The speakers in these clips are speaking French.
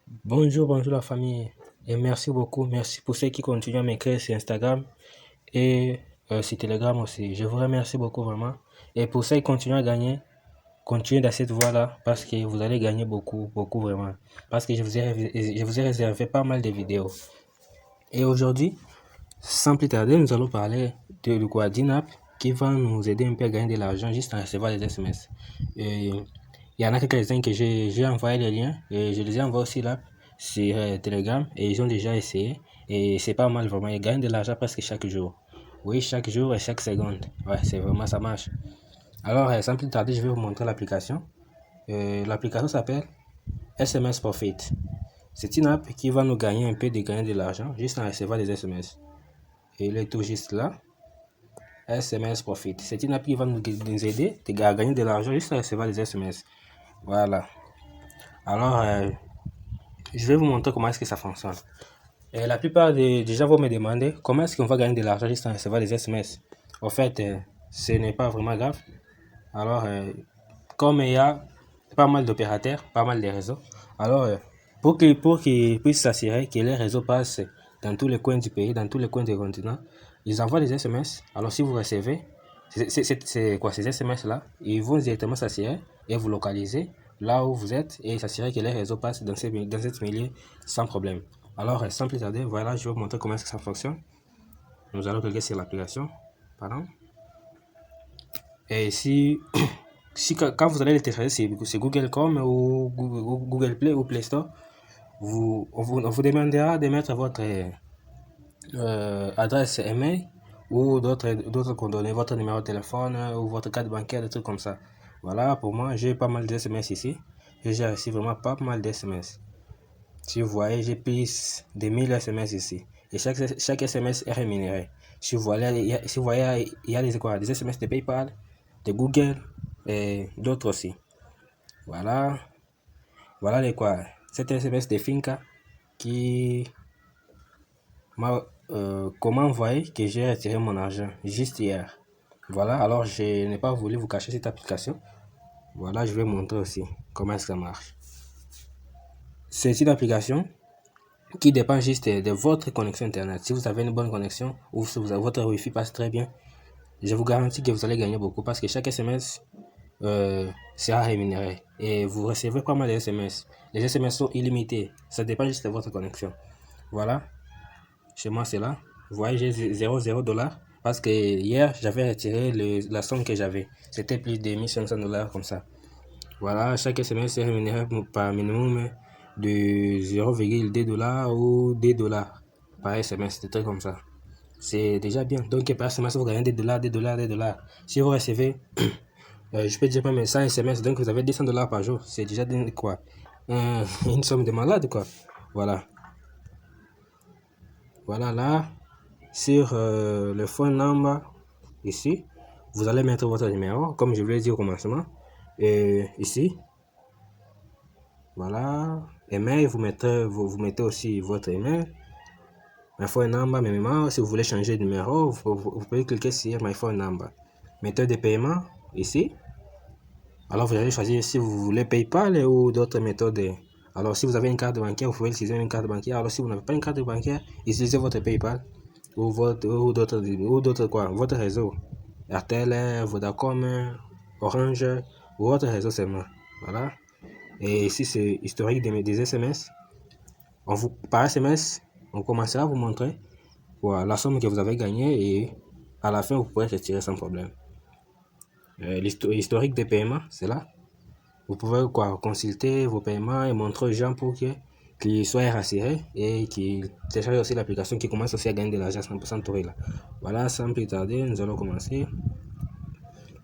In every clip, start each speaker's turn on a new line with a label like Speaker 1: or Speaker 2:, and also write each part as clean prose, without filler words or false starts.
Speaker 1: Bonjour la famille. Et merci beaucoup. Merci pour ceux qui continuent à m'écrire sur Instagram et sur Telegram aussi. Je vous remercie beaucoup vraiment. Et pour ceux qui continuent à gagner, continuez dans cette voie-là parce que vous allez gagner beaucoup, beaucoup vraiment. Parce que je vous ai réservé pas mal de vidéos. Et aujourd'hui, sans plus tarder, nous allons parler de quoi d'une app qui va nous aider un peu à gagner de l'argent juste en recevant les SMS. Et il y en a quelques-uns que j'ai envoyé les liens et je les ai envoyés aussi là sur Telegram et ils ont déjà essayé et c'est pas mal vraiment. Ils gagnent de l'argent presque chaque jour. Oui, chaque jour et chaque seconde. Ouais, c'est vraiment ça marche. Alors, sans plus tarder, je vais vous montrer l'application. L'application s'appelle SMS Profit. C'est une app qui va nous gagner un peu de gagner de l'argent juste en recevant des SMS. Et il est tout juste là. SMS Profit. C'est une app qui va nous aider à gagner de l'argent juste en recevant des SMS. Voilà. Alors, je vais vous montrer comment est-ce que ça fonctionne. Et la plupart des gens vont me demander comment est-ce qu'on va gagner de l'argent juste en recevant des SMS. En fait, ce n'est pas vraiment grave. Alors, comme il y a pas mal d'opérateurs, pas mal de réseaux, alors pour qu'ils puissent s'assurer que les réseaux passent dans tous les coins du pays, dans tous les coins du continent, ils envoient des SMS. Alors, si vous recevez c'est quoi ces SMS-là, ils vont directement s'assurer et vous localiser là où vous êtes et s'assurer que les réseaux passent dans cette milieu sans problème. Alors, sans plus tarder, voilà, je vais vous montrer comment est-ce que ça fonctionne. Nous allons cliquer sur l'application. Pardon. Et quand vous allez le télécharger, c'est Google Chrome ou Google Play ou Play Store, on vous demandera de mettre votre adresse email ou d'autres coordonnées, votre numéro de téléphone ou votre carte bancaire, des trucs comme ça. Voilà, pour moi, j'ai pas mal de SMS ici. Et j'ai reçu vraiment pas mal de SMS. Si vous voyez, j'ai plus de 1000 SMS ici. Et chaque SMS est rémunéré. Si vous voyez, il y a des SMS de PayPal, de Google et d'autres aussi. Voilà. Voilà les quoi. Cet SMS de Finca qui m'a comment envoyé que j'ai retiré mon argent juste hier. Voilà, alors je n'ai pas voulu vous cacher cette application. Voilà, je vais montrer aussi comment ça marche. C'est une application qui dépend juste de votre connexion internet. Si vous avez une bonne connexion ou si votre Wi-Fi passe très bien, je vous garantis que vous allez gagner beaucoup parce que chaque SMS sera rémunéré et vous recevrez pas mal de SMS. Les SMS sont illimités, ça dépend juste de votre connexion. Voilà, chez moi c'est là. Vous voyez, j'ai 0,0 $ parce que hier j'avais retiré la somme que j'avais. C'était plus de 1500 $ comme ça. Voilà, chaque SMS est rémunéré par minimum de 0,2 $ ou 2 $ par SMS, des trucs comme ça. C'est déjà bien. Donc par SMS, vous gagnez des dollars, des dollars, des dollars. Si vous recevez, je peux dire même 100 SMS, donc vous avez 200 $ par jour. C'est déjà quoi? Une somme de malade, quoi. Voilà. Voilà, là, sur le phone number, ici, vous allez mettre votre numéro, comme je vous l'ai dit au commencement. Et ici, voilà, email, vous mettez aussi votre email. My phone number, mes mémoires, si vous voulez changer de numéro, vous pouvez cliquer sur My phone number. Méthode de paiement, ici. Alors, vous allez choisir si vous voulez PayPal ou d'autres méthodes. Alors, si vous avez une carte bancaire, vous pouvez utiliser une carte bancaire. Alors, si vous n'avez pas une carte bancaire, utilisez votre PayPal ou d'autres quoi, votre réseau. Airtel, Vodacom, Orange ou votre réseau seulement. Voilà. Et ici, c'est historique des SMS. Par SMS, on commencera à vous montrer voilà, la somme que vous avez gagnée et à la fin, vous pourrez retirer sans problème. L'historique des paiements, c'est là. Vous pouvez consulter vos paiements et montrer aux gens pour qu'ils soient rassurés et qu'ils téléchargent aussi l'application qui commence aussi à gagner de l'argent sans tourner là. Voilà, sans plus tarder, nous allons commencer.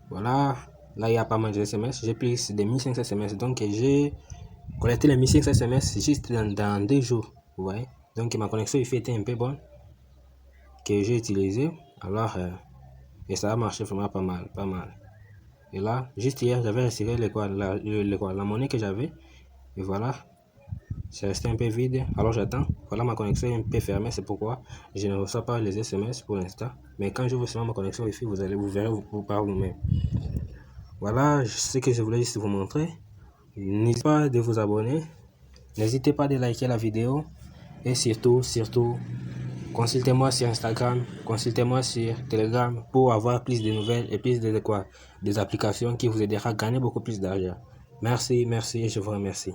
Speaker 1: Voilà, là il y a pas mal de SMS. J'ai plus de 1500 SMS. Donc j'ai collecté les 1500 SMS juste dans 2 jours. Vous voyez? Donc ma connexion était un peu bonne que j'ai utilisé. Alors, et ça a marché vraiment pas mal, pas mal. Et là, juste hier, j'avais retiré la monnaie que j'avais. Et voilà, c'est resté un peu vide. Alors j'attends. Voilà, ma connexion est un peu fermée. C'est pourquoi je ne reçois pas les SMS pour l'instant. Mais quand je vous seulement ma connexion Wi-Fi, vous verrez par vous-même. Voilà, ce que je voulais juste vous montrer. N'hésitez pas de vous abonner N'hésitez pas de liker la vidéo et surtout, consultez-moi sur Instagram, consultez-moi sur Telegram pour avoir plus de nouvelles et plus de quoi, des applications qui vous aideront à gagner beaucoup plus d'argent. Merci et je vous remercie.